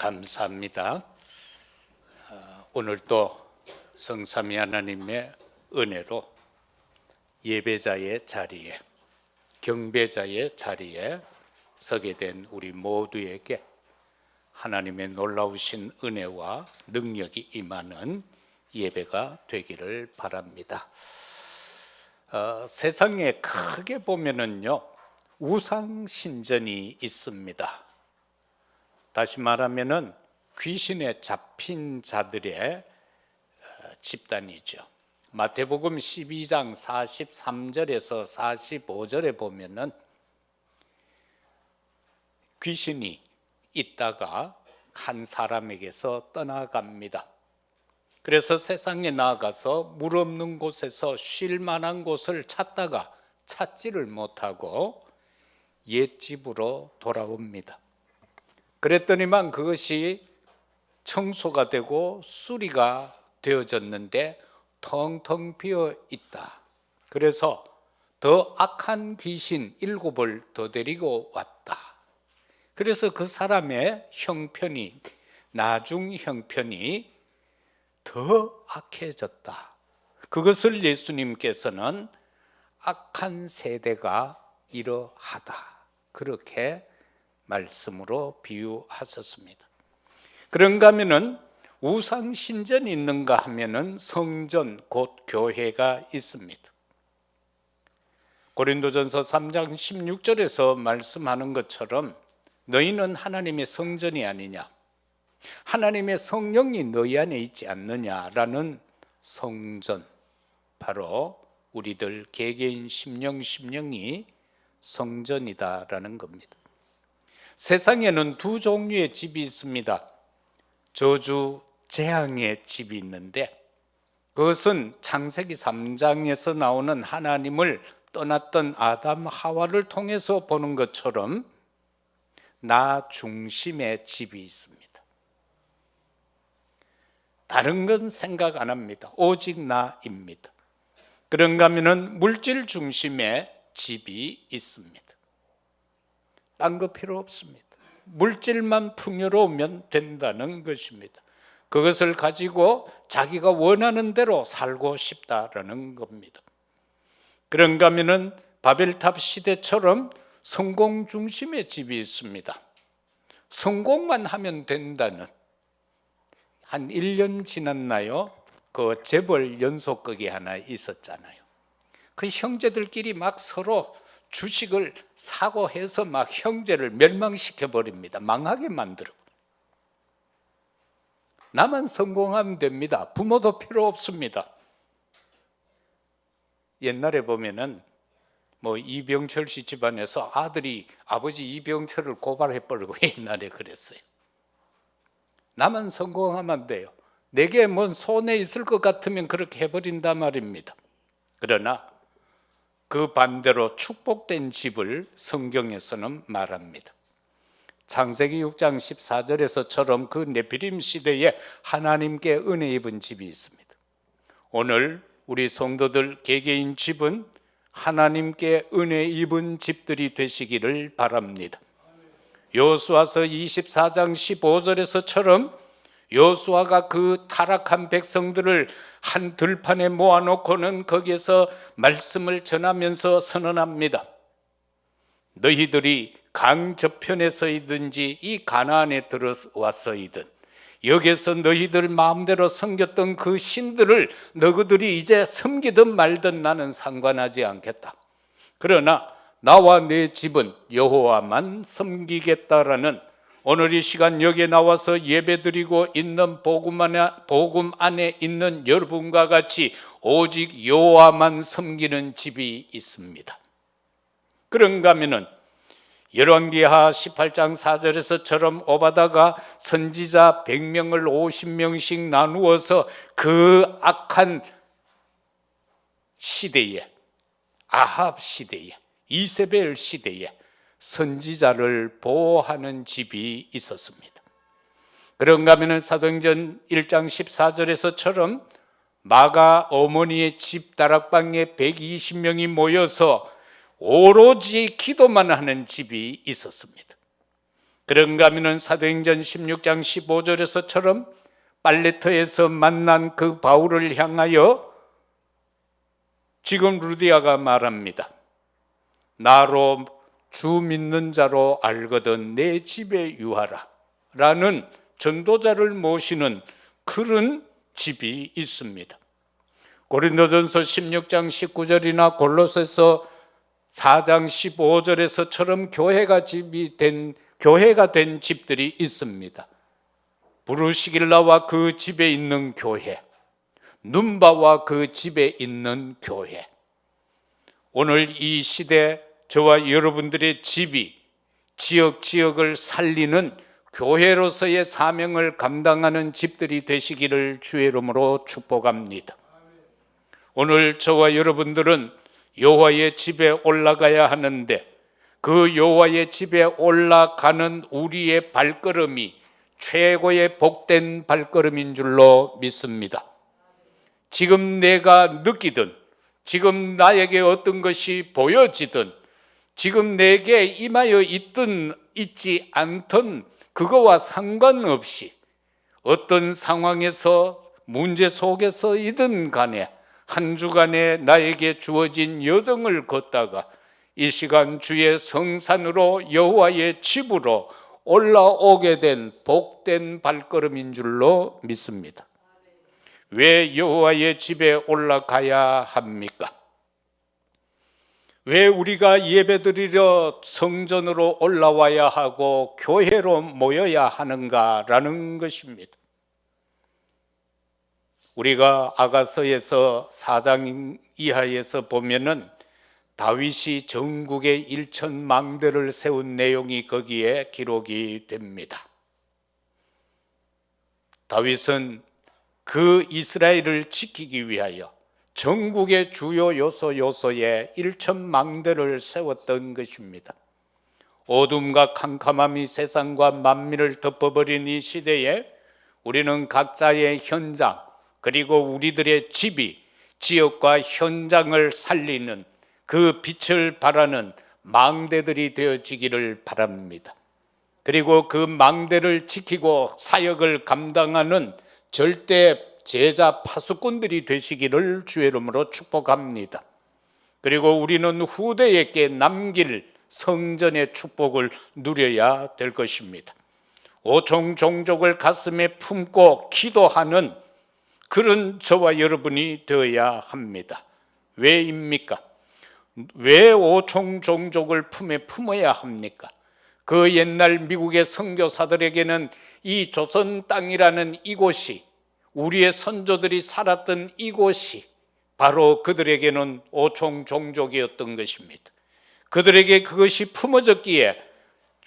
감사합니다. 오늘도 성삼위 하나님의 은혜로 예배자의 자리에, 경배자의 자리에 서게 된 우리 모두에게 하나님의 놀라우신 은혜와 능력이 임하는 예배가 되기를 바랍니다. 세상에 크게 보면은요, 우상신전이 있습니다. 다시 말하면은 귀신에 잡힌 자들의 집단이죠. 마태복음 12장 43절에서 45절에 보면은 귀신이 있다가 한 사람에게서 떠나갑니다. 그래서 세상에 나가서 물 없는 곳에서 쉴 만한 곳을 찾다가 찾지를 못하고 옛집으로 돌아옵니다. 그랬더니만 그것이 청소가 되고 수리가 되어졌는데 텅텅 비어 있다. 그래서 더 악한 귀신 7을 더 데리고 왔다. 그래서 그 사람의 형편이, 나중 형편이 더 악해졌다. 그것을 예수님께서는 악한 세대가 이러하다, 그렇게 말씀으로 비유하셨습니다. 그런가 하면은 우상신전이 있는가 하면은 성전, 곧 교회가 있습니다. 고린도전서 3장 16절에서 말씀하는 것처럼 너희는 하나님의 성전이 아니냐, 하나님의 성령이 너희 안에 있지 않느냐라는 성전, 바로 우리들 개개인 심령이 성전이다라는 겁니다. 세상에는 두 종류의 집이 있습니다. 저주, 재앙의 집이 있는데 그것은 창세기 3장에서 나오는 하나님을 떠났던 아담, 하와를 통해서 보는 것처럼 나 중심의 집이 있습니다. 다른 건 생각 안 합니다. 오직 나입니다. 그런가 하면은 물질 중심의 집이 있습니다. 딴 거 필요 없습니다. 물질만 풍요로우면 된다는 것입니다. 그것을 가지고 자기가 원하는 대로 살고 싶다라는 겁니다. 그런가 하면은 바벨탑 시대처럼 성공 중심의 집이 있습니다. 성공만 하면 된다는, 한 1년 지났나요? 그 재벌 연속극이 하나 있었잖아요. 그 형제들끼리 막 서로 주식을 사고 해서 막 형제를 멸망시켜 버립니다. 망하게 만들어. 나만 성공하면 됩니다. 부모도 필요 없습니다. 옛날에 보면은 이병철 씨 집안에서 아들이 아버지 이병철을 고발해 버리고 옛날에 그랬어요. 나만 성공하면 돼요. 내게 뭔 손해 있을 것 같으면 그렇게 해버린단 말입니다. 그러나 그 반대로 축복된 집을 성경에서는 말합니다. 창세기 6장 14절에서처럼 그 네피림 시대에 하나님께 은혜 입은 집이 있습니다. 오늘 우리 성도들 개개인 집은 하나님께 은혜 입은 집들이 되시기를 바랍니다. 여호수아서 24장 15절에서처럼 여호수아가 그 타락한 백성들을 한 들판에 모아놓고는 거기에서 말씀을 전하면서 선언합니다. 너희들이 강 저편에서이든지 이 가나안에 들어와서이든 여기서 너희들 마음대로 섬겼던 그 신들을 너희들이 이제 섬기든 말든 나는 상관하지 않겠다. 그러나 나와 내 집은 여호와만 섬기겠다라는, 오늘 이 시간 여기에 나와서 예배드리고 있는 복음 안에 있는 여러분과 같이 오직 여호와만 섬기는 집이 있습니다. 그런가 하면은 열왕기하 18장 4절에서처럼 오바다가 선지자 100명을 50명씩 나누어서 그 악한 시대에, 아합 시대에, 이세벨 시대에 선지자를 보호하는 집이 있었습니다. 그런가 하면 사도행전 1장 14절에서처럼 마가 어머니의 집 다락방에 120명이 모여서 오로지 기도만 하는 집이 있었습니다. 그런가 하면 사도행전 16장 15절에서처럼 빨레터에서 만난 그 바울을 향하여 지금 루디아가 말합니다. 나로 주 믿는 자로 알거든 내 집에 유하라 라는 전도자를 모시는 그런 집이 있습니다. 고린도전서 16장 19절이나 골로새서 4장 15절에서처럼 교회가 된 집들이 있습니다. 부르시길라와 그 집에 있는 교회, 눈바와 그 집에 있는 교회. 오늘 이 시대 저와 여러분들의 집이 지역을 살리는 교회로서의 사명을 감당하는 집들이 되시기를 주의 이름으로 축복합니다. 오늘 저와 여러분들은 여호와의 집에 올라가야 하는데 그 여호와의 집에 올라가는 우리의 발걸음이 최고의 복된 발걸음인 줄로 믿습니다. 지금 내가 느끼든, 지금 나에게 어떤 것이 보여지든, 지금 내게 임하여 있든 있지 않든 그거와 상관없이 어떤 상황에서 문제 속에서이든 간에 한 주간에 나에게 주어진 여정을 걷다가 이 시간 주의 성산으로 여호와의 집으로 올라오게 된 복된 발걸음인 줄로 믿습니다. 왜 여호와의 집에 올라가야 합니까? 왜 우리가 예배드리러 성전으로 올라와야 하고 교회로 모여야 하는가라는 것입니다. 우리가 아가서에서 4장 이하에서 보면은 다윗이 전국에 1,000망대를 세운 내용이 거기에 기록이 됩니다. 다윗은 그 이스라엘을 지키기 위하여 전국의 주요 요소에 1,000망대를 세웠던 것입니다. 어둠과 캄캄함이 세상과 만민을 덮어버린 이 시대에 우리는 각자의 현장 그리고 우리들의 집이 지역과 현장을 살리는 그 빛을 발하는 망대들이 되어지기를 바랍니다. 그리고 그 망대를 지키고 사역을 감당하는 절대 제자 파수꾼들이 되시기를 주의 이름으로 축복합니다. 그리고 우리는 후대에게 남길 성전의 축복을 누려야 될 것입니다. 오총 종족을 가슴에 품고 기도하는 그런 저와 여러분이 되어야 합니다. 왜입니까? 왜 오총 종족을 품에 품어야 합니까? 그 옛날 미국의 선교사들에게는 이 조선 땅이라는 이곳이, 우리의 선조들이 살았던 이곳이 바로 그들에게는 오총 종족이었던 것입니다. 그들에게 그것이 품어졌기에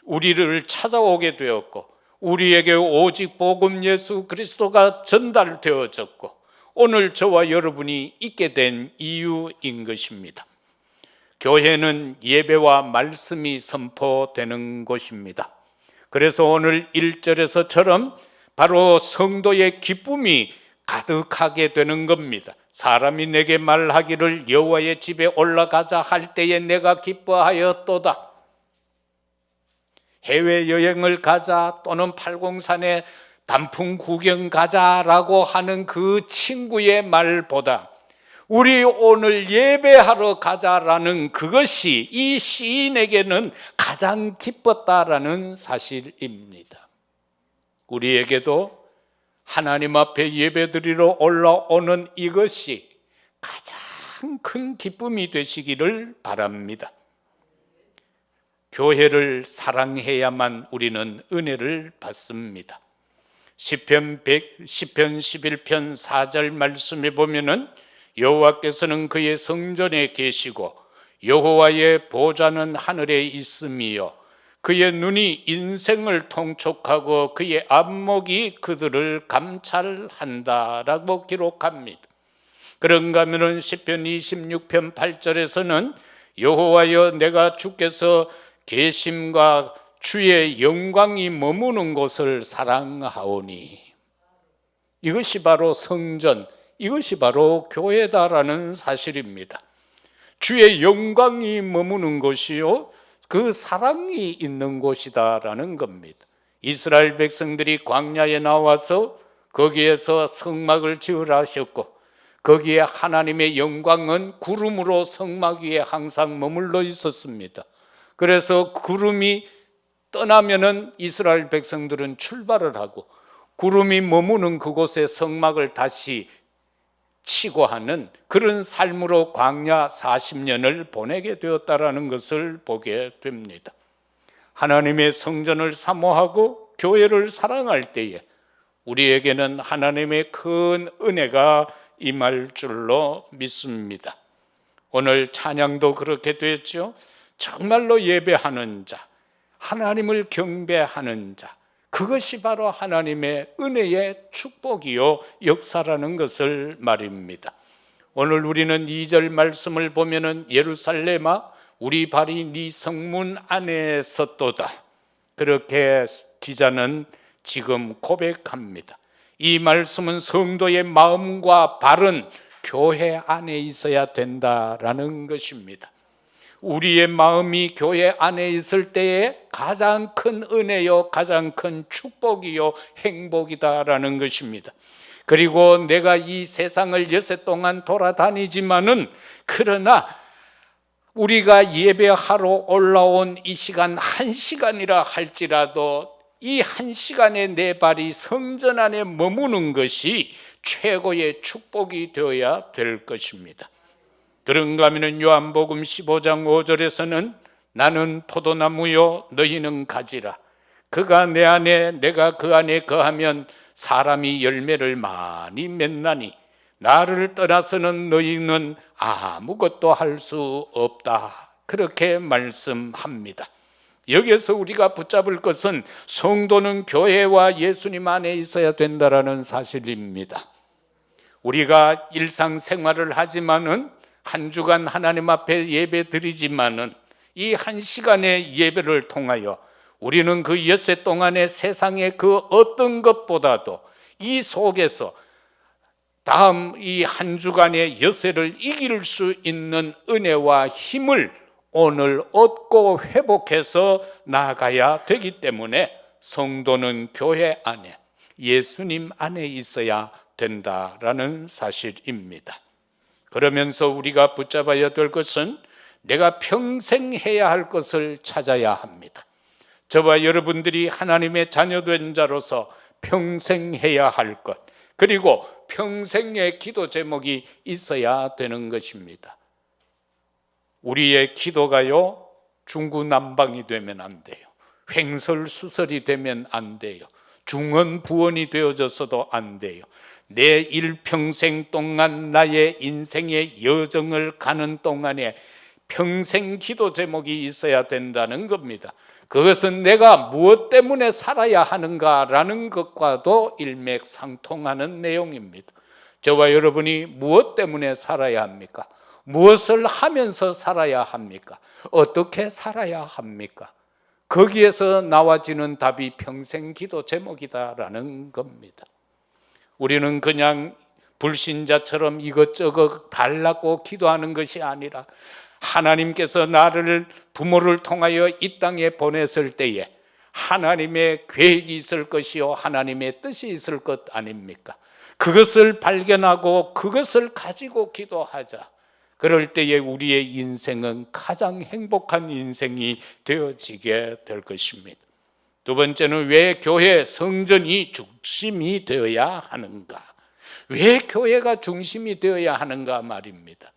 우리를 찾아오게 되었고, 우리에게 오직 복음 예수 그리스도가 전달되어졌고, 오늘 저와 여러분이 있게 된 이유인 것입니다. 교회는 예배와 말씀이 선포되는 곳입니다. 그래서 오늘 1절에서처럼 바로 성도의 기쁨이 가득하게 되는 겁니다. 사람이 내게 말하기를 여호와의 집에 올라가자 할 때에 내가 기뻐하였도다. 해외여행을 가자 또는 팔공산에 단풍 구경 가자라고 하는 그 친구의 말보다 우리 오늘 예배하러 가자라는 그것이 이 시인에게는 가장 기뻤다라는 사실입니다. 우리에게도 하나님 앞에 예배드리러 올라오는 이것이 가장 큰 기쁨이 되시기를 바랍니다. 교회를 사랑해야만 우리는 은혜를 받습니다. 시편 11편 4절 말씀에 보면은 여호와께서는 그의 성전에 계시고 여호와의 보좌는 하늘에 있으며 그의 눈이 인생을 통촉하고 그의 안목이 그들을 감찰한다라고 기록합니다. 그런가 하면은 시편 26편 8절에서는 여호와여 내가 주께서 계심과 주의 영광이 머무는 곳을 사랑하오니, 이것이 바로 성전, 이것이 바로 교회다라는 사실입니다. 주의 영광이 머무는 곳이요, 그 사랑이 있는 곳이다라는 겁니다. 이스라엘 백성들이 광야에 나와서 거기에서 성막을 지으라 하셨고, 거기에 하나님의 영광은 구름으로 성막 위에 항상 머물러 있었습니다. 그래서 구름이 떠나면은 이스라엘 백성들은 출발을 하고, 구름이 머무는 그곳에 성막을 다시 치고 하는 그런 삶으로 광야 40년을 보내게 되었다라는 것을 보게 됩니다. 하나님의 성전을 사모하고 교회를 사랑할 때에 우리에게는 하나님의 큰 은혜가 임할 줄로 믿습니다. 오늘 찬양도 그렇게 됐죠. 정말로 예배하는 자, 하나님을 경배하는 자, 그것이 바로 하나님의 은혜의 축복이요 역사라는 것을 말입니다. 오늘 우리는 2절 말씀을 보면은 예루살렘아 우리 발이 네 성문 안에 섰도다, 그렇게 기자는 지금 고백합니다. 이 말씀은 성도의 마음과 발은 교회 안에 있어야 된다라는 것입니다. 우리의 마음이 교회 안에 있을 때에 가장 큰 은혜요, 가장 큰 축복이요, 행복이다라는 것입니다. 그리고 내가 이 세상을 여세 동안 돌아다니지만은, 그러나 우리가 예배하러 올라온 이 시간 1시간이라 할지라도 이 1시간에 내 발이 성전 안에 머무는 것이 최고의 축복이 되어야 될 것입니다. 그런가 하면 요한복음 15장 5절에서는 나는 포도나무요 너희는 가지라, 그가 내 안에 내가 그 안에 거하면 사람이 열매를 많이 맺나니 나를 떠나서는 너희는 아무것도 할 수 없다, 그렇게 말씀합니다. 여기에서 우리가 붙잡을 것은 성도는 교회와 예수님 안에 있어야 된다라는 사실입니다. 우리가 일상생활을 하지만은 한 주간 하나님 앞에 예배 드리지만은 이 1시간의 예배를 통하여 우리는 그 엿새 동안의 세상의 그 어떤 것보다도 이 속에서 다음 이 한 주간의 엿새를 이길 수 있는 은혜와 힘을 오늘 얻고 회복해서 나아가야 되기 때문에 성도는 교회 안에 예수님 안에 있어야 된다라는 사실입니다. 그러면서 우리가 붙잡아야 될 것은 내가 평생 해야 할 것을 찾아야 합니다. 저와 여러분들이 하나님의 자녀된 자로서 평생 해야 할 것, 그리고 평생의 기도 제목이 있어야 되는 것입니다. 우리의 기도가요 중구난방이 되면 안 돼요. 횡설수설이 되면 안 돼요. 중언부언이 되어져서도 안 돼요. 내 일평생 동안 나의 인생의 여정을 가는 동안에 평생 기도 제목이 있어야 된다는 겁니다. 그것은 내가 무엇 때문에 살아야 하는가라는 것과도 일맥상통하는 내용입니다. 저와 여러분이 무엇 때문에 살아야 합니까? 무엇을 하면서 살아야 합니까? 어떻게 살아야 합니까? 거기에서 나와지는 답이 평생 기도 제목이다라는 겁니다. 우리는 그냥 불신자처럼 이것저것 달라고 기도하는 것이 아니라 하나님께서 나를 부모를 통하여 이 땅에 보냈을 때에 하나님의 계획이 있을 것이요 하나님의 뜻이 있을 것 아닙니까? 그것을 발견하고 그것을 가지고 기도하자. 그럴 때에 우리의 인생은 가장 행복한 인생이 되어지게 될 것입니다. 두 번째는 왜 교회 성전이 중심이 되어야 하는가? 왜 교회가 중심이 되어야 하는가 말입니다.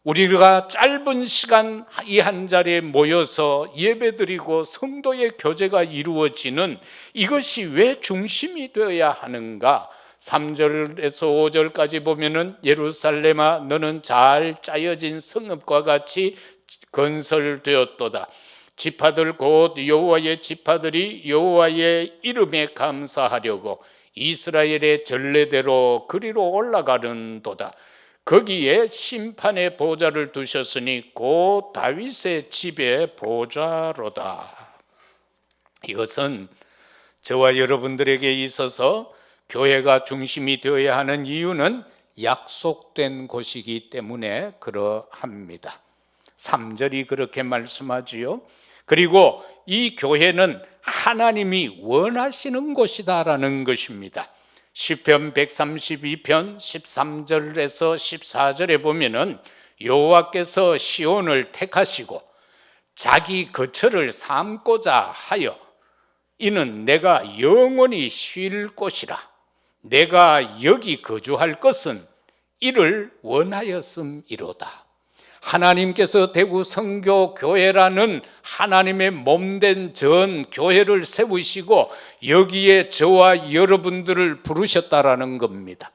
우리가 짧은 시간 이 한 자리에 모여서 예배드리고 성도의 교제가 이루어지는 이것이 왜 중심이 되어야 하는가? 3절에서 5절까지 보면은 예루살렘아 너는 잘 짜여진 성읍과 같이 건설되었도다. 지파들 곧 여호와의 지파들이 여호와의 이름에 감사하려고 이스라엘의 전례대로 그리로 올라가는도다. 거기에 심판의 보좌를 두셨으니 곧 다윗의 집의 보좌로다. 이것은 저와 여러분들에게 있어서 교회가 중심이 되어야 하는 이유는 약속된 곳이기 때문에 그러합니다. 3절이 그렇게 말씀하지요. 그리고 이 교회는 하나님이 원하시는 곳이다라는 것입니다. 시편 132편 13절에서 14절에 보면은 여호와께서 시온을 택하시고 자기 거처를 삼고자 하여 이는 내가 영원히 쉴 곳이라. 내가 여기 거주할 것은 이를 원하였음이로다. 하나님께서 대구 성교교회라는 하나님의 몸된 전 교회를 세우시고 여기에 저와 여러분들을 부르셨다라는 겁니다.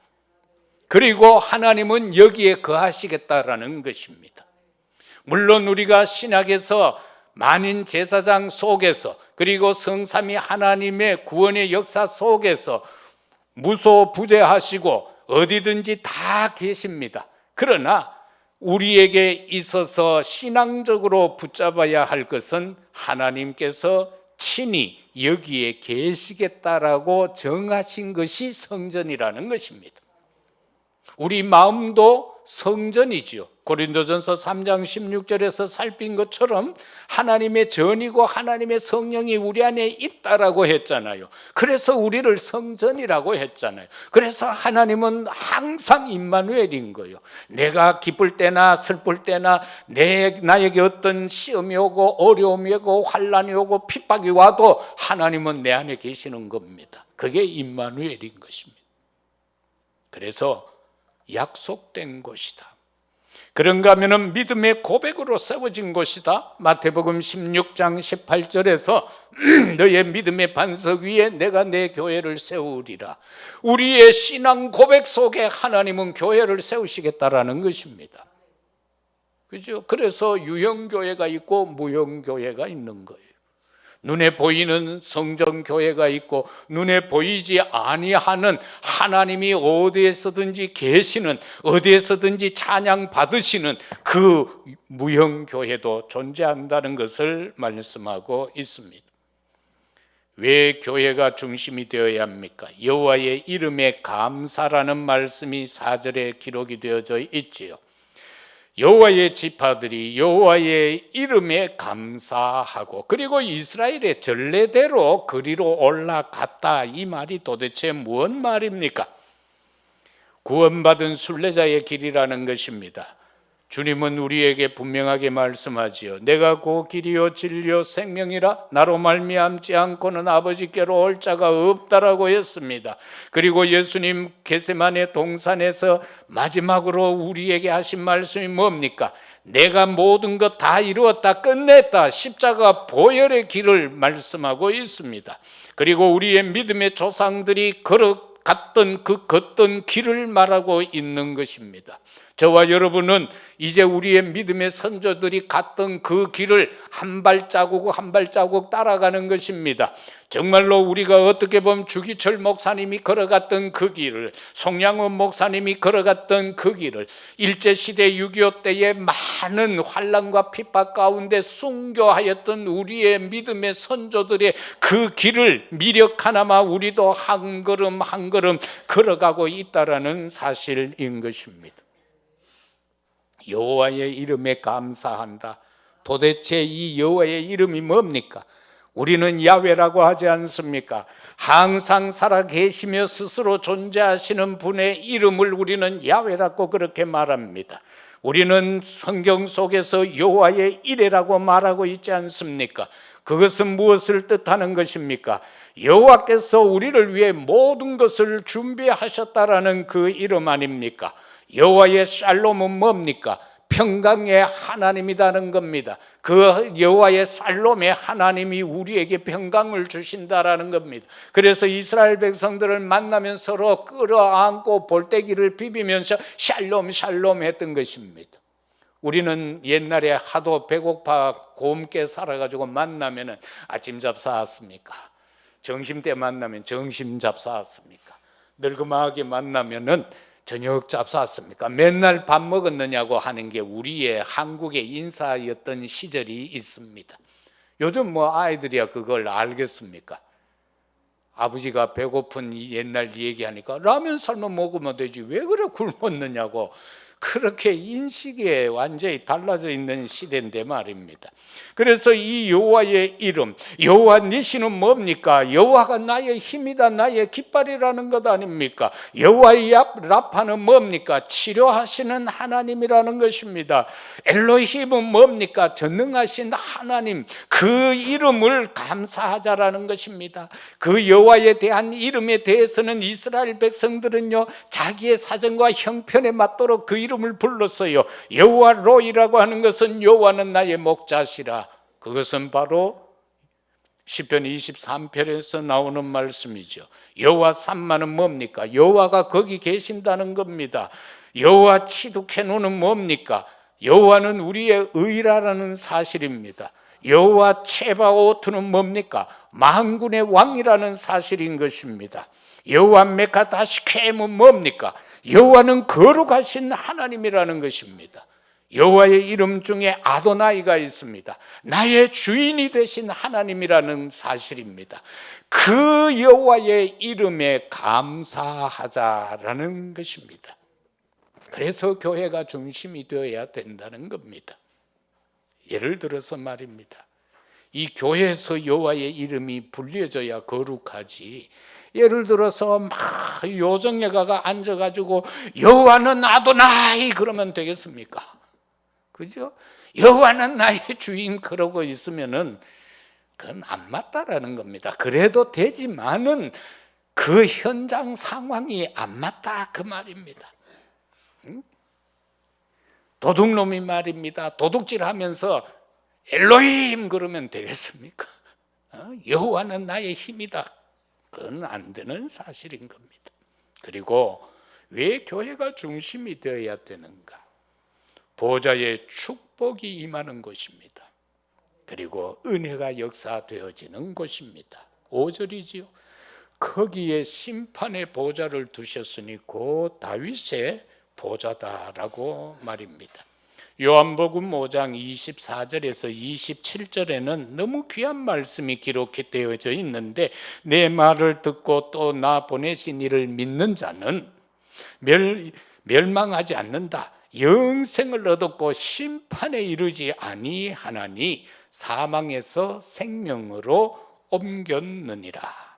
그리고 하나님은 여기에 거하시겠다라는 것입니다. 물론 우리가 신약에서 만인 제사장 속에서 그리고 성삼위 하나님의 구원의 역사 속에서 무소부재하시고 어디든지 다 계십니다. 그러나 우리에게 있어서 신앙적으로 붙잡아야 할 것은 하나님께서 친히 여기에 계시겠다라고 정하신 것이 성전이라는 것입니다. 우리 마음도 성전이지요. 고린도전서 3장 16절에서 살핀 것처럼 하나님의 전이고 하나님의 성령이 우리 안에 있다라고 했잖아요. 그래서 우리를 성전이라고 했잖아요. 그래서 하나님은 항상 임마누엘인 거예요. 내가 기쁠 때나 슬플 때나 나에게 어떤 시험이 오고 어려움이 오고 환난이 오고 핍박이 와도 하나님은 내 안에 계시는 겁니다. 그게 임마누엘인 것입니다. 그래서 약속된 곳이다. 그런가 하면 믿음의 고백으로 세워진 곳이다. 마태복음 16장 18절에서 너의 믿음의 반석 위에 내가 내 교회를 세우리라. 우리의 신앙 고백 속에 하나님은 교회를 세우시겠다라는 것입니다. 그죠? 그래서 유형교회가 있고 무형교회가 있는 거예요. 눈에 보이는 성전교회가 있고 눈에 보이지 아니하는 하나님이 어디에서든지 계시는 어디에서든지 찬양 받으시는 그 무형교회도 존재한다는 것을 말씀하고 있습니다. 왜 교회가 중심이 되어야 합니까? 여호와의 이름에 감사라는 말씀이 4절에 기록이 되어져 있지요. 여호와의 지파들이 여호와의 이름에 감사하고 그리고 이스라엘의 전례대로 그리로 올라갔다. 이 말이 도대체 무슨 말입니까? 구원받은 순례자의 길이라는 것입니다. 주님은 우리에게 분명하게 말씀하지요. 내가 그 길이요 진리요 생명이라 나로 말미암지 않고는 아버지께로 올 자가 없다라고 했습니다. 그리고 예수님 겟세마네 동산에서 마지막으로 우리에게 하신 말씀이 뭡니까? 내가 모든 것 다 이루었다 끝냈다. 십자가 보혈의 길을 말씀하고 있습니다. 그리고 우리의 믿음의 조상들이 걸어갔던 그 걷던 길을 말하고 있는 것입니다. 저와 여러분은 이제 우리의 믿음의 선조들이 갔던 그 길을 한 발자국 한 발자국 따라가는 것입니다. 정말로 우리가 어떻게 보면 주기철 목사님이 걸어갔던 그 길을, 송양원 목사님이 걸어갔던 그 길을, 일제시대 6.25 때의 많은 환난과 핍박 가운데 순교하였던 우리의 믿음의 선조들의 그 길을 미력 하나마 우리도 한 걸음 한 걸음 걸어가고 있다라는 사실인 것입니다. 여호와의 이름에 감사한다. 도대체 이 여호와의 이름이 뭡니까? 우리는 야훼라고 하지 않습니까? 항상 살아계시며 스스로 존재하시는 분의 이름을 우리는 야훼라고 그렇게 말합니다. 우리는 성경 속에서 여호와의 이레라고 말하고 있지 않습니까? 그것은 무엇을 뜻하는 것입니까? 여호와께서 우리를 위해 모든 것을 준비하셨다라는 그 이름 아닙니까? 여호와의 샬롬은 뭡니까? 평강의 하나님이라는 겁니다. 그 여호와의 샬롬의 하나님이 우리에게 평강을 주신다라는 겁니다. 그래서 이스라엘 백성들을 만나면 서로 끌어안고 볼때기를 비비면서 샬롬 샬롬 했던 것입니다. 우리는 옛날에 하도 배고파 곰게 살아가지고 만나면 아침밥 사왔습니까? 점심때 만나면 점심밥 사왔습니까? 늙음하게 만나면은 저녁밥 샀습니까? 맨날 밥 먹었느냐고 하는 게 우리의 한국의 인사였던 시절이 있습니다. 요즘 뭐 아이들이야 그걸 알겠습니까? 아버지가 배고픈 옛날 얘기하니까 라면 삶아 먹으면 되지 왜 그래 굶었느냐고 그렇게 인식이 완전히 달라져 있는 시대인데 말입니다. 그래서 이 여호와의 이름, 여호와 니시는 뭡니까? 여호와가 나의 힘이다, 나의 깃발이라는 것 아닙니까? 여호와의 라파는 뭡니까? 치료하시는 하나님이라는 것입니다. 엘로힘은 뭡니까? 전능하신 하나님, 그 이름을 감사하자라는 것입니다. 그 여호와에 대한 이름에 대해서는 이스라엘 백성들은요, 자기의 사정과 형편에 맞도록 그 이름을 불렀어요. 여호와 로이라고 하는 것은 여호와는 나의 목자시라. 그것은 바로 시편 23편에서 나오는 말씀이죠. 여호와 삼마는 뭡니까? 여호와가 거기 계신다는 겁니다. 여호와 치두케노는 뭡니까? 여호와는 우리의 의라는 사실입니다. 여호와 체바오트는 뭡니까? 만군의 왕이라는 사실인 것입니다. 여호와 메카다시케임은 뭡니까? 여호와는 거룩하신 하나님이라는 것입니다. 여호와의 이름 중에 아도나이가 있습니다. 나의 주인이 되신 하나님이라는 사실입니다. 그 여호와의 이름에 감사하자라는 것입니다. 그래서 교회가 중심이 되어야 된다는 겁니다. 예를 들어서 말입니다. 이 교회에서 여호와의 이름이 불려져야 거룩하지. 예를 들어서 막 요정예가가 앉아가지고 여호와는 아도나이 그러면 되겠습니까? 그죠? 여호와는 나의 주인 그러고 있으면은 그건 안 맞다라는 겁니다. 그래도 되지만은 그 현장 상황이 안 맞다 그 말입니다. 도둑놈이 말입니다. 도둑질하면서 엘로힘 그러면 되겠습니까? 여호와는 나의 힘이다. 그건 안 되는 사실인 겁니다. 그리고 왜 교회가 중심이 되어야 되는가? 보좌의 축복이 임하는 곳입니다. 그리고 은혜가 역사되어지는 곳입니다. 5절이지요. 거기에 심판의 보좌를 두셨으니 곧 다윗의 보좌다라고 말입니다. 요한복음 5장 24절에서 27절에는 너무 귀한 말씀이 기록되어져 있는데, 내 말을 듣고 또 나 보내신 이를 믿는 자는 멸망하지 않는다, 영생을 얻었고 심판에 이르지 아니하나니 사망에서 생명으로 옮겼느니라.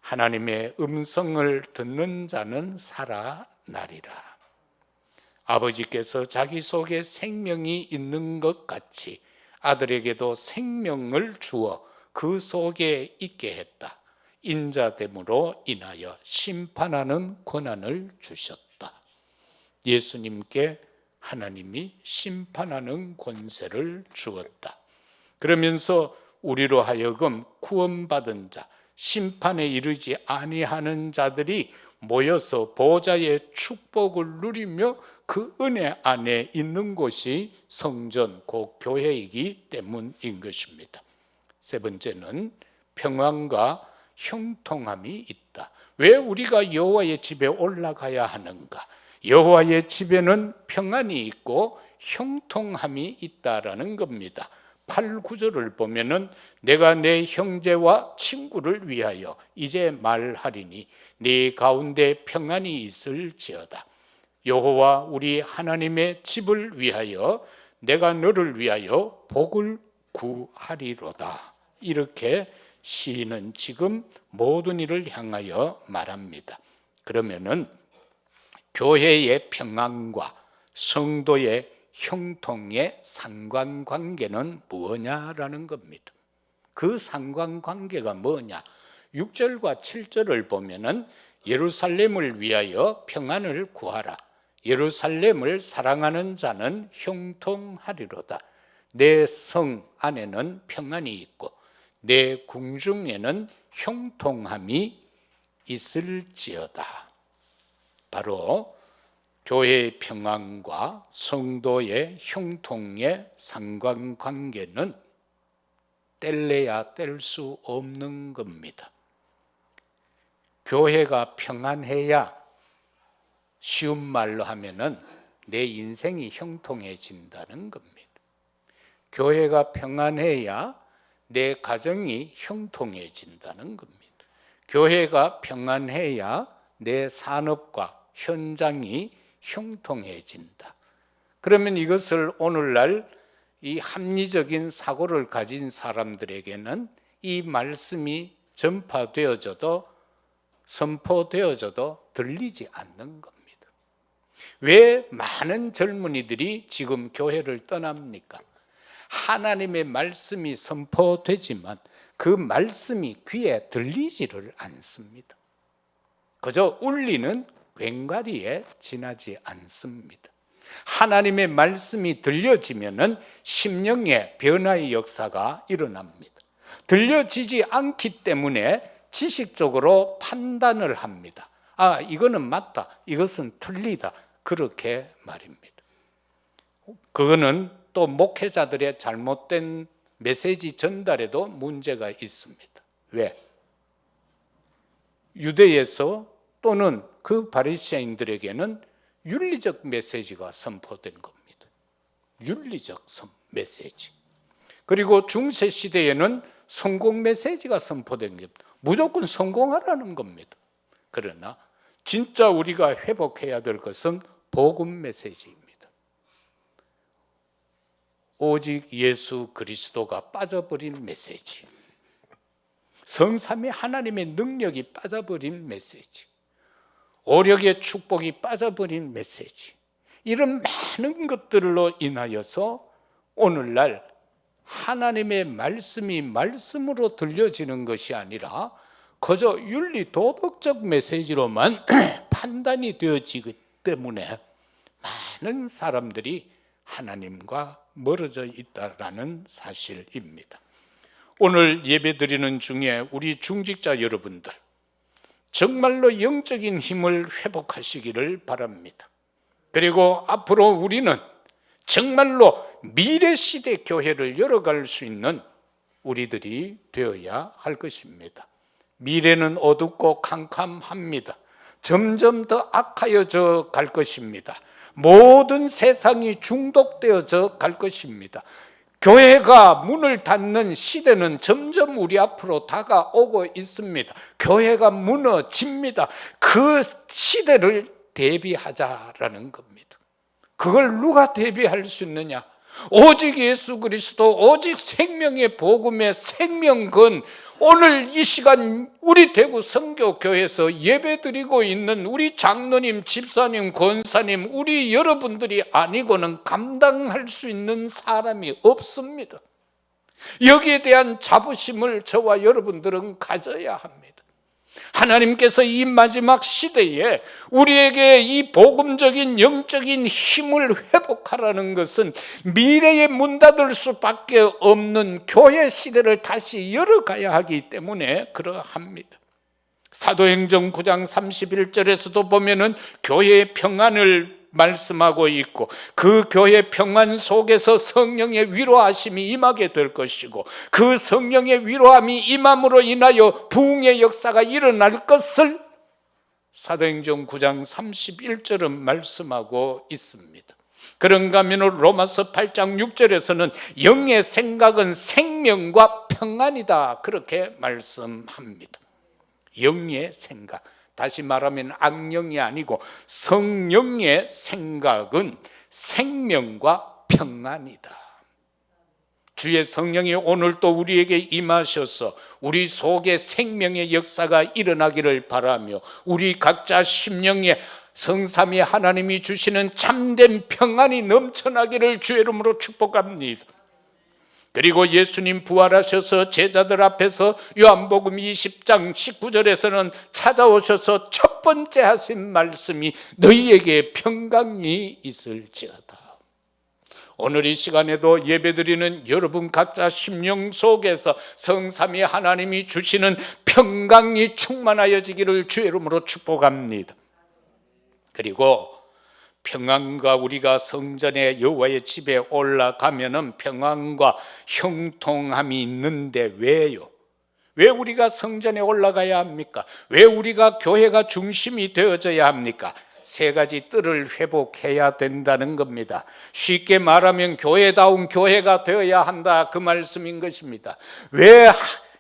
하나님의 음성을 듣는 자는 살아나리라. 아버지께서 자기 속에 생명이 있는 것 같이 아들에게도 생명을 주어 그 속에 있게 했다. 인자됨으로 인하여 심판하는 권한을 주셨다. 예수님께 하나님이 심판하는 권세를 주었다. 그러면서 우리로 하여금 구원받은 자, 심판에 이르지 아니하는 자들이 모여서 보좌의 축복을 누리며 그 은혜 안에 있는 곳이 성전, 곧 교회이기 때문인 것입니다. 세 번째는 평안과 형통함이 있다. 왜 우리가 여호와의 집에 올라가야 하는가? 여호와의 집에는 평안이 있고 형통함이 있다라는 겁니다. 8, 9절을 보면은 내가 내 형제와 친구를 위하여 이제 말하리니 네 가운데 평안이 있을지어다. 여호와 우리 하나님의 집을 위하여 내가 너를 위하여 복을 구하리로다. 이렇게 시인은 지금 모든 일을 향하여 말합니다. 그러면은 교회의 평안과 성도의 형통의 상관관계는 무엇냐라는 겁니다. 그 상관관계가 뭐냐? 6절과 7절을 보면은 예루살렘을 위하여 평안을 구하라. 예루살렘을 사랑하는 자는 형통하리로다. 내 성 안에는 평안이 있고 내 궁중에는 형통함이 있을지어다. 바로 교회의 평안과 성도의 형통의 상관관계는 뗄래야 뗄 수 없는 겁니다. 교회가 평안해야, 쉬운 말로 하면은 내 인생이 형통해진다는 겁니다. 교회가 평안해야 내 가정이 형통해진다는 겁니다. 교회가 평안해야 내 산업과 현장이 형통해진다. 그러면 이것을 오늘날 이 합리적인 사고를 가진 사람들에게는 이 말씀이 전파되어져도 선포되어져도 들리지 않는 겁니다. 왜 많은 젊은이들이 지금 교회를 떠납니까? 하나님의 말씀이 선포되지만 그 말씀이 귀에 들리지를 않습니다. 그저 울리는 꽹과리에 지나지 않습니다. 하나님의 말씀이 들려지면은 심령의 변화의 역사가 일어납니다. 들려지지 않기 때문에 지식적으로 판단을 합니다. 아, 이거는 맞다, 이것은 틀리다, 그렇게 말입니다. 그거는 또 목회자들의 잘못된 메시지 전달에도 문제가 있습니다. 왜? 유대에서 또는 그 바리새인들에게는 윤리적 메시지가 선포된 겁니다. 윤리적 메시지. 그리고 중세 시대에는 성공 메시지가 선포된 겁니다. 무조건 성공하라는 겁니다. 그러나 진짜 우리가 회복해야 될 것은 복음 메시지입니다. 오직 예수 그리스도가 빠져버린 메시지, 성삼위 하나님의 능력이 빠져버린 메시지, 오력의 축복이 빠져버린 메시지, 이런 많은 것들로 인하여서 오늘날 하나님의 말씀이 말씀으로 들려지는 것이 아니라 그저 윤리 도덕적 메시지로만 판단이 되어지기 때문에 많은 사람들이 하나님과 멀어져 있다라는 사실입니다. 오늘 예배드리는 중에 우리 중직자 여러분들 정말로 영적인 힘을 회복하시기를 바랍니다. 그리고 앞으로 우리는 정말로 미래 시대 교회를 열어갈 수 있는 우리들이 되어야 할 것입니다. 미래는 어둡고 캄캄합니다. 점점 더 악하여져 갈 것입니다. 모든 세상이 중독되어져 갈 것입니다. 교회가 문을 닫는 시대는 점점 우리 앞으로 다가오고 있습니다. 교회가 무너집니다. 그 시대를 대비하자라는 겁니다. 그걸 누가 대비할 수 있느냐? 오직 예수 그리스도, 오직 생명의 복음의 생명근, 오늘 이 시간 우리 대구 선교교회에서 예배드리고 있는 우리 장로님, 집사님, 권사님, 우리 여러분들이 아니고는 감당할 수 있는 사람이 없습니다. 여기에 대한 자부심을 저와 여러분들은 가져야 합니다. 하나님께서 이 마지막 시대에 우리에게 이 복음적인 영적인 힘을 회복하라는 것은 미래에 문 닫을 수밖에 없는 교회 시대를 다시 열어가야 하기 때문에 그러합니다. 사도행전 9장 31절에서도 보면은 교회의 평안을 말씀하고 있고 그 교회 평안 속에서 성령의 위로하심이 임하게 될 것이고 그 성령의 위로함이 임함으로 인하여 부흥의 역사가 일어날 것을 사도행전 9장 31절은 말씀하고 있습니다. 그런가 하면 로마서 8장 6절에서는 영의 생각은 생명과 평안이다, 그렇게 말씀합니다. 영의 생각, 다시 말하면 악령이 아니고 성령의 생각은 생명과 평안이다. 주의 성령이 오늘 또 우리에게 임하셔서 우리 속에 생명의 역사가 일어나기를 바라며 우리 각자 심령에 성삼위 하나님이 주시는 참된 평안이 넘쳐나기를 주의 이름으로 축복합니다. 그리고 예수님 부활하셔서 제자들 앞에서 요한복음 20장 19절에서는 찾아오셔서 첫 번째 하신 말씀이 너희에게 평강이 있을지어다. 오늘 이 시간에도 예배드리는 여러분 각자 심령 속에서 성삼위 하나님이 주시는 평강이 충만하여지기를 주의 이름으로 축복합니다. 그리고 평안과 우리가 성전의 여호와의 집에 올라가면은 평안과 형통함이 있는데 왜요? 왜 우리가 성전에 올라가야 합니까? 왜 우리가 교회가 중심이 되어져야 합니까? 세 가지 뜰을 회복해야 된다는 겁니다. 쉽게 말하면 교회다운 교회가 되어야 한다, 그 말씀인 것입니다. 왜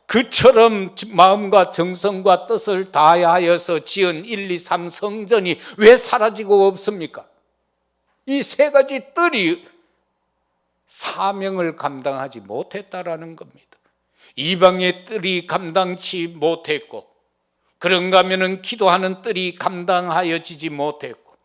그처럼 마음과 정성과 뜻을 다하여서 지은 1, 2, 3 성전이 왜 사라지고 없습니까? 이 세 가지 뜰이 사명을 감당하지 못했다라는 겁니다. 이방의 뜰이 감당치 못했고, 그런가 하면은 기도하는 뜰이 감당하여지지 못했고,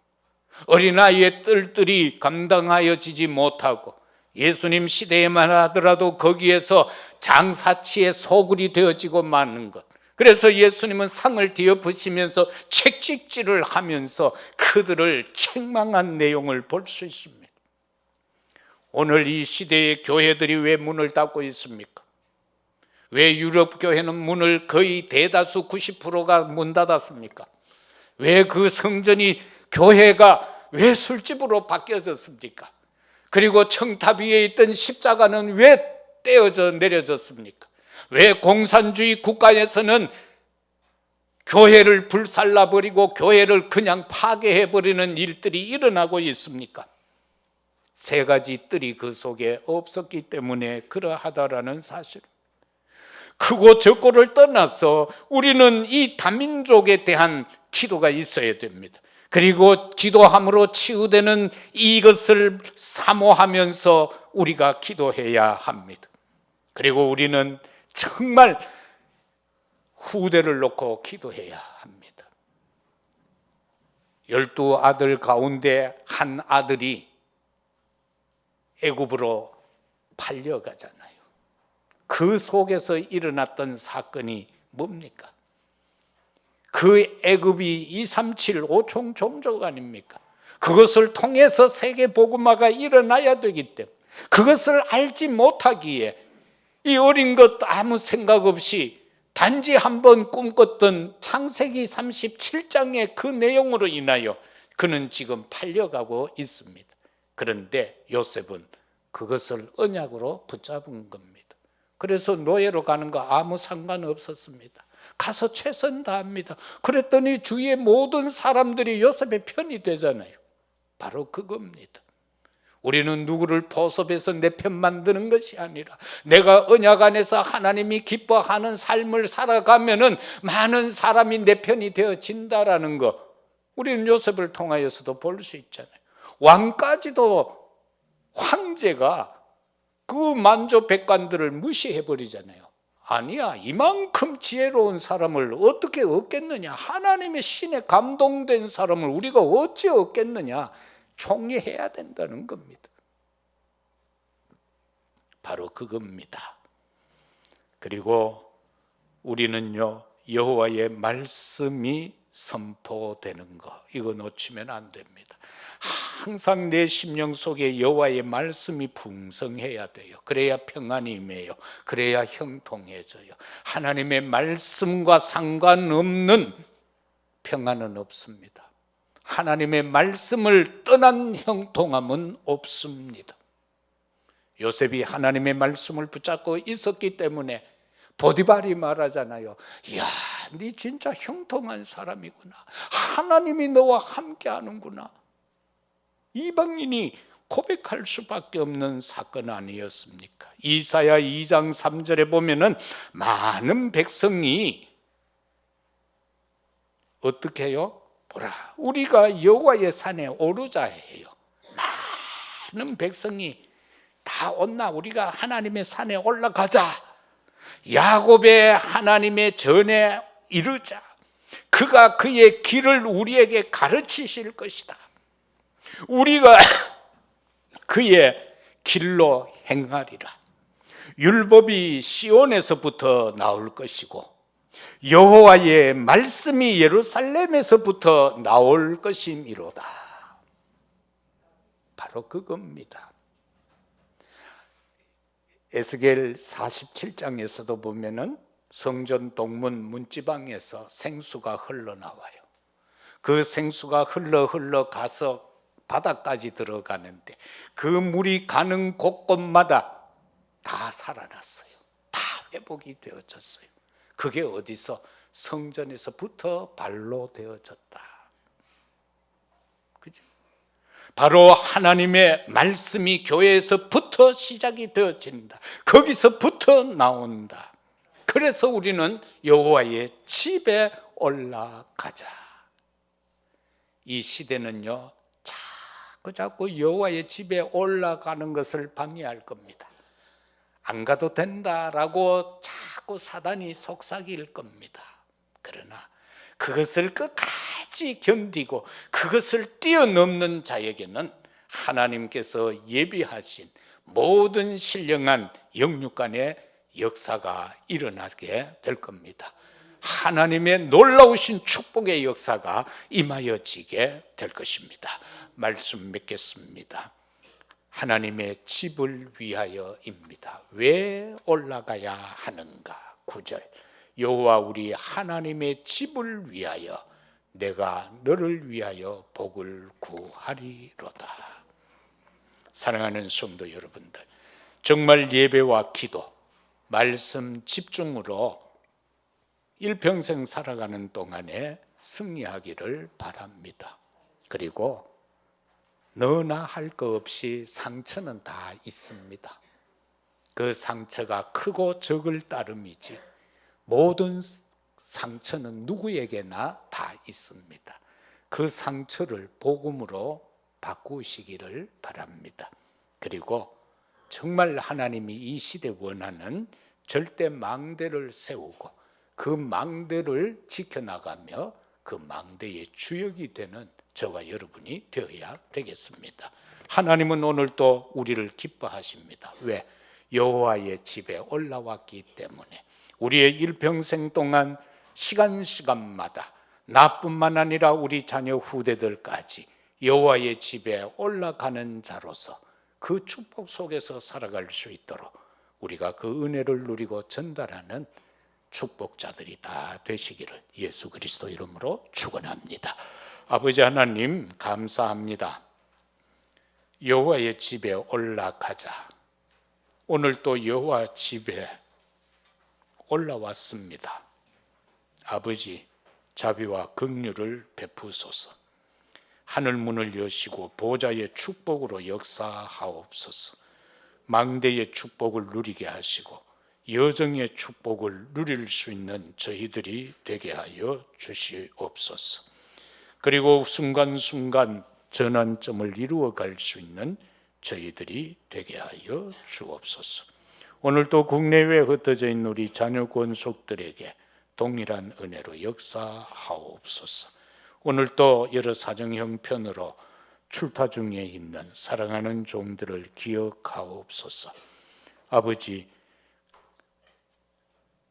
어린아이의 뜰들이 감당하여지지 못하고, 예수님 시대에만 하더라도 거기에서 장사치의 소굴이 되어지고 마는 것. 그래서 예수님은 상을 뒤엎으시면서 채찍질을 하면서 그들을 책망한 내용을 볼 수 있습니다. 오늘 이 시대의 교회들이 왜 문을 닫고 있습니까? 왜 유럽 교회는 문을 거의 대다수 90%가 문 닫았습니까? 왜 그 성전이, 교회가 왜 술집으로 바뀌어졌습니까? 그리고 청탑 위에 있던 십자가는 왜 떼어져 내려졌습니까? 왜 공산주의 국가에서는 교회를 불살라버리고 교회를 그냥 파괴해버리는 일들이 일어나고 있습니까? 세 가지 뜰이 그 속에 없었기 때문에 그러하다라는 사실. 크고 적고를 떠나서 우리는 이 다민족에 대한 기도가 있어야 됩니다. 그리고 기도함으로 치유되는 이것을 사모하면서 우리가 기도해야 합니다. 그리고 우리는 정말 후대를 놓고 기도해야 합니다. 12아들 가운데 한 아들이 애굽으로 팔려가잖아요. 그 속에서 일어났던 사건이 뭡니까? 그 애굽이 237 5총 종족 아닙니까? 그것을 통해서 세계 복음화가 일어나야 되기 때문에, 그것을 알지 못하기에 이 어린 것 아무 생각 없이 단지 한번 꿈꿨던 창세기 37장의 그 내용으로 인하여 그는 지금 팔려가고 있습니다. 그런데 요셉은 그것을 언약으로 붙잡은 겁니다. 그래서 노예로 가는 거 아무 상관없었습니다. 가서 최선 다합니다. 그랬더니 주위의 모든 사람들이 요셉의 편이 되잖아요. 바로 그겁니다. 우리는 누구를 포섭해서 내 편 만드는 것이 아니라 내가 언약 안에서 하나님이 기뻐하는 삶을 살아가면은 많은 사람이 내 편이 되어진다라는 거, 우리는 요셉을 통하여서도 볼 수 있잖아요. 왕까지도, 황제가 그 만조 백관들을 무시해버리잖아요. 아니야, 이만큼 지혜로운 사람을 어떻게 얻겠느냐, 하나님의 신에 감동된 사람을 우리가 어찌 얻겠느냐, 총리해야 된다는 겁니다. 바로 그겁니다. 그리고 우리는요, 여호와의 말씀이 선포되는 거, 이거 놓치면 안 됩니다. 항상 내 심령 속에 여호와의 말씀이 풍성해야 돼요. 그래야 평안이 임해요. 그래야 형통해져요. 하나님의 말씀과 상관없는 평안은 없습니다. 하나님의 말씀을 떠난 형통함은 없습니다. 요셉이 하나님의 말씀을 붙잡고 있었기 때문에 보디발이 말하잖아요. 이야, 네 진짜 형통한 사람이구나. 하나님이 너와 함께 하는구나. 이방인이 고백할 수밖에 없는 사건 아니었습니까? 이사야 2장 3절에 보면은 많은 백성이 어떻게 해요? 보라, 우리가 여호와의 산에 오르자 해요. 많은 백성이 다 온나, 우리가 하나님의 산에 올라가자. 야곱의 하나님의 전에 이르자. 그가 그의 길을 우리에게 가르치실 것이다. 우리가 그의 길로 행하리라. 율법이 시온에서부터 나올 것이고 여호와의 말씀이 예루살렘에서부터 나올 것이미로다. 바로 그겁니다. 에스겔 47장에서도 보면은 성전 동문 문지방에서 생수가 흘러나와요. 그 생수가 흘러 가서 바다까지 들어가는데 그 물이 가는 곳곳마다 다 살아났어요. 다 회복이 되어졌어요. 그게 어디서? 성전에서부터 발로 되어졌다. 그죠? 바로 하나님의 말씀이 교회에서부터 시작이 되어진다. 거기서부터 나온다. 그래서 우리는 여호와의 집에 올라가자. 이 시대는요, 자꾸 여호와의 집에 올라가는 것을 방해할 겁니다. 안 가도 된다라고 자꾸 사단이 속삭일 겁니다. 그러나 그것을 끝까지 견디고 그것을 뛰어넘는 자에게는 하나님께서 예비하신 모든 신령한 영육간의 역사가 일어나게 될 겁니다. 하나님의 놀라우신 축복의 역사가 임하여지게 될 것입니다. 말씀 맺겠습니다. 하나님의 집을 위하여입니다. 왜 올라가야 하는가? 9절 여호와 우리 하나님의 집을 위하여 내가 너를 위하여 복을 구하리로다. 사랑하는 성도 여러분들, 정말 예배와 기도, 말씀 집중으로 일평생 살아가는 동안에 승리하기를 바랍니다. 그리고 너나 할 것 없이 상처는 다 있습니다. 그 상처가 크고 적을 따름이지 모든 상처는 누구에게나 다 있습니다. 그 상처를 복음으로 바꾸시기를 바랍니다. 그리고 정말 하나님이 이 시대 원하는 절대 망대를 세우고 그 망대를 지켜나가며 그 망대의 주역이 되는 저와 여러분이 되어야 되겠습니다. 하나님은 오늘 또 우리를 기뻐하십니다. 왜? 여호와의 집에 올라왔기 때문에 우리의 일평생 동안 시간마다 나뿐만 아니라 우리 자녀 후대들까지 여호와의 집에 올라가는 자로서 그 축복 속에서 살아갈 수 있도록 우리가 그 은혜를 누리고 전달하는 축복자들이 다 되시기를 예수 그리스도 이름으로 축원합니다. 아버지 하나님 감사합니다. 여호와의 집에 올라가자. 오늘 또 여호와 집에 올라왔습니다. 아버지 자비와 긍휼을 베푸소서. 하늘 문을 여시고 보좌의 축복으로 역사하옵소서. 망대의 축복을 누리게 하시고 여정의 축복을 누릴 수 있는 저희들이 되게 하여 주시옵소서. 그리고 순간순간 전환점을 이루어갈 수 있는 저희들이 되게 하여 주옵소서. 오늘도 국내외에 흩어져 있는 우리 자녀 권속들에게 동일한 은혜로 역사하옵소서. 오늘도 여러 사정 형편으로 출타 중에 있는 사랑하는 종들을 기억하옵소서. 아버지,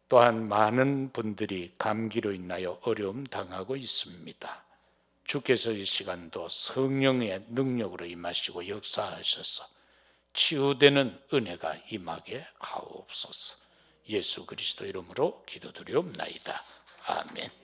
또한 많은 분들이 감기로 인하여 어려움 당하고 있습니다. 주께서 이 시간도 성령의 능력으로 임하시고 역사하셔서 치유되는 은혜가 임하게 하옵소서. 예수 그리스도 이름으로 기도드리옵나이다. 아멘.